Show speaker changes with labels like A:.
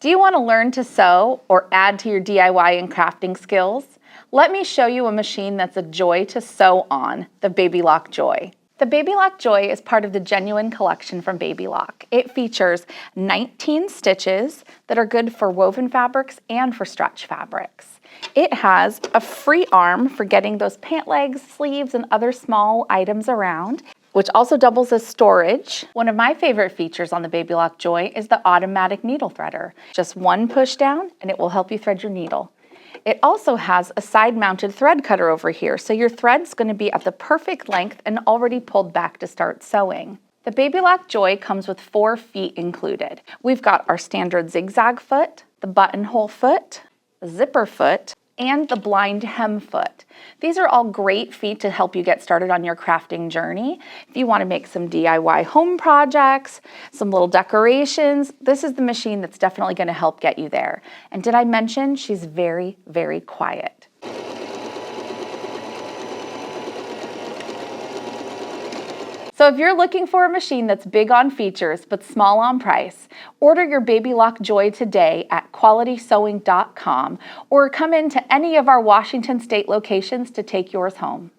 A: Do you want to learn to sew or add to your DIY and crafting skills? Let me show you a machine that's a joy to sew on, the Baby Lock Joy. The Baby Lock Joy is part of the Genuine collection from Baby Lock. It features 19 stitches that are good for woven fabrics and for stretch fabrics. It has a free arm for getting those pant legs, sleeves, and other small items around, which also doubles as storage. One of my favorite features on the Baby Lock Joy is the automatic needle threader. Just one push down and it will help you thread your needle. It also has a side-mounted thread cutter over here, so your thread's going to be at the perfect length and already pulled back to start sewing. The Baby Lock Joy comes with 4 feet included. We've got our standard zigzag foot, the buttonhole foot, the zipper foot, and the blind hem foot. These are all great feet to help you get started on your crafting journey. If you want to make some DIY home projects, some little decorations, this is the machine that's definitely going to help get you there. And did I mention she's very, very quiet? So if you're looking for a machine that's big on features but small on price, order your Baby Lock Joy today at qualitysewing.com or come into any of our Washington State locations to take yours home.